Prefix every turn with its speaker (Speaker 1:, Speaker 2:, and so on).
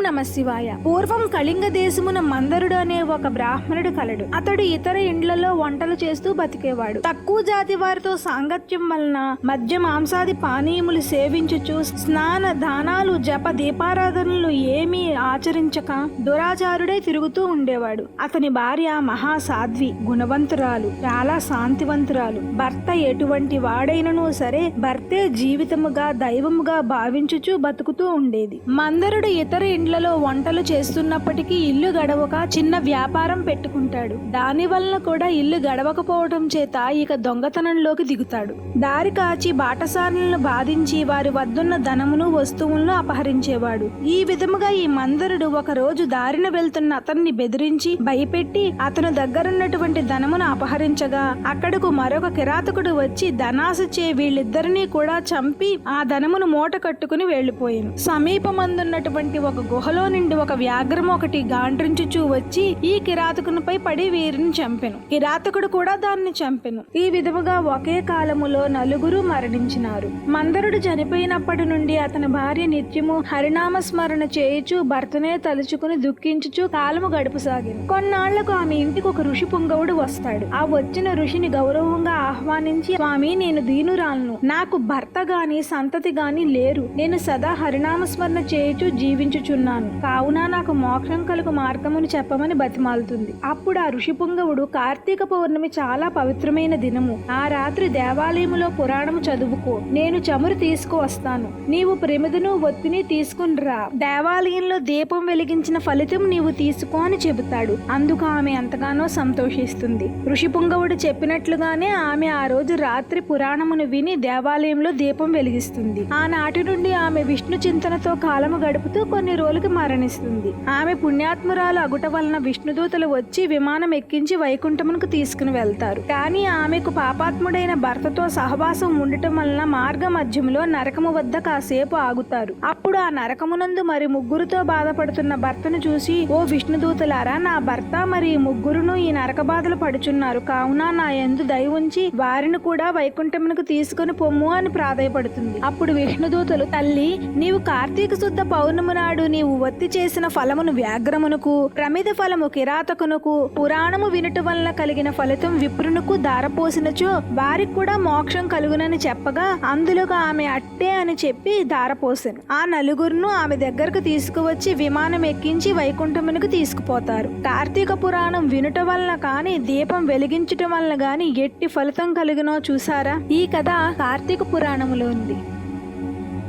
Speaker 1: నమ శివాయ. పూర్వం కళింగ దేశమున మందరుడు అనే ఒక బ్రాహ్మణుడు కలడు. అతడు ఇతర ఇండ్లలో వంటలు చేస్తూ బతికేవాడు. తక్కువ జాతి వారితో సాంగత్యం వలన మద్య మాంసాది పానీయములు సేవించుచు స్నాన దానాలు జప దీపారాధనలు ఏమీ ఆచరించక దురాచారుడే తిరుగుతూ ఉండేవాడు. అతని భార్య మహాసాధ్వి, గుణవంతురాలు, చాలా శాంతివంతురాలు. భర్త ఎటువంటి వాడైనను సరే భర్తే జీవితముగా దైవముగా భావించుచు బతుకుతూ ఉండేది. మందరుడు ఇతర ఇండ్లలో వంటలు చేస్తున్నప్పటికీ ఇల్లు గడవక చిన్న వ్యాపారం పెట్టుకుంటాడు. దాని వలన కూడా ఇల్లు గడవకపోవటం చేత ఇక దొంగతనంలోకి దిగుతాడు. దారి కాచి బాటసారులను బాధించి వారి వద్దున్న ధనమును వస్తువులను అపహరించేవాడు. ఈ విధముగా ఈ మందరుడు ఒక రోజు దారిన వెళ్తున్న అతన్ని బెదిరించి భయపెట్టి అతను దగ్గరున్నటువంటి ధనమును అపహరించగా అక్కడకు మరొక కిరాతకుడు వచ్చి ధనాశచే వీళ్ళిద్దరినీ కూడా చంపి ఆ ధనమును మూట కట్టుకుని వెళ్లిపోయాను. సమీపమందున్నటువంటి ఒక గుహలో నుండి ఒక వ్యాఘ్రం ఒకటి గాండ్రించుచూ వచ్చి ఈ కిరాతకునిపై పడి వీరిని చంపెను. కిరాతకుడు కూడా దాన్ని చంపెను. ఈ విధముగా ఒకే కాలములో నలుగురు మరణించినారు. మందరుడు చనిపోయినప్పటి నుండి అతని భార్య నిత్యము హరినామ స్మరణ చేయుచు భర్తనే తలుచుకుని దుఃఖించుచు కాలము గడుపుసాగింది. కొన్నాళ్లకు ఆమె ఇంటికి ఒక ఋషి పుంగవుడు వస్తాడు. ఆ వచ్చిన ఋషిని గౌరవంగా ఆహ్వానించి, స్వామి, నేను దీనురాలను, నాకు భర్త గాని సంతతి గాని లేరు. నేను సదా హరినామ స్మరణ చేయుచు జీవించుచున్నాను. కావున నాకు మోక్షం కలుగు మార్గమును చెప్పమని బతిమాలుతుంది. అప్పుడు ఆ ఋషి పుంగవుడు, కార్తీక పౌర్ణమి చాలా పవిత్రమైన దినము. ఆ రాత్రి దేవాలయములో పురాణము చదువుకో. నేను చమురు తీసుకువస్తాను. నీవు ప్రమిదను ఒత్తిని తీసుకుని రా. దేవాలయంలో దీపం వెలిగించిన ఫలితం నీవు తీసుకో అని చెబుతాడు. అందుకు ఆమె ఎంతగానో సంతోషిస్తుంది. ఋషి పుంగవుడు చెప్పినట్లుగానే ఆమె ఆ రోజు రాత్రి పురాణమును విని దేవాలయంలో దీపం వెలిగిస్తుంది. ఆనాటి నుండి ఆమె విష్ణు చింతనతో కాలము గడుపుతూ కొన్ని రోజులకి మరణిస్తుంది. ఆమె పుణ్యాత్మురాలు అగుట వలన విష్ణుదూతలు వచ్చి విమానం ఎక్కించి వైకుంఠమునకు తీసుకుని వెళ్తారు. కానీ ఆమెకు పాపాత్ముడైన భర్తతో సహవాసం ఉండటం వలన మార్గ మధ్యములో నరకము వద్ద కాసేపు ఆగుతారు. అప్పుడు ఆ నరకమునందు మరి ముగ్గురుతో బాధపడుతున్న భర్తను చూసి, ఓ విష్ణుదూతలారా, నా భర్త మరి ముగ్గురును ఈ నరక బాధలు పడుచున్నారు. కావున నా యందు దయ ఉంచి వారిని కూడా వైకుంఠమునకు తీసుకుని పొమ్ము అని ప్రాధేయపడుతుంది. అప్పుడు విష్ణుదూతలు, తల్లి, నీవు కార్తీక శుద్ధ పౌర్ణమి నాడు నీవు ఒత్తి చేసిన ఫలమును వ్యాఘ్రమునకు, ప్రమిద ఫలము కిరాతకునకు, పురాణము వినుట వలన కలిగిన ఫలితం విప్రునకు దారపోసినచో వారికి కూడా మోక్షం కలుగునని చెప్పగా అందులోకి ఆమె అట్టే అని చెప్పి దారపోసెను. ఆ నలుగురును ఆమె దగ్గరకు తీసుకువచ్చి విమానం ఎక్కించి వైకుంఠమునకు తీసుకుపోతారు. కార్తీక పురాణం వినుట వలన కాని దీపం వెలిగించటం వలన గాని ఎట్టి ఫలితం కలిగినో చూసారా? ఈ కథ కార్తీక పురాణములో ఉంది.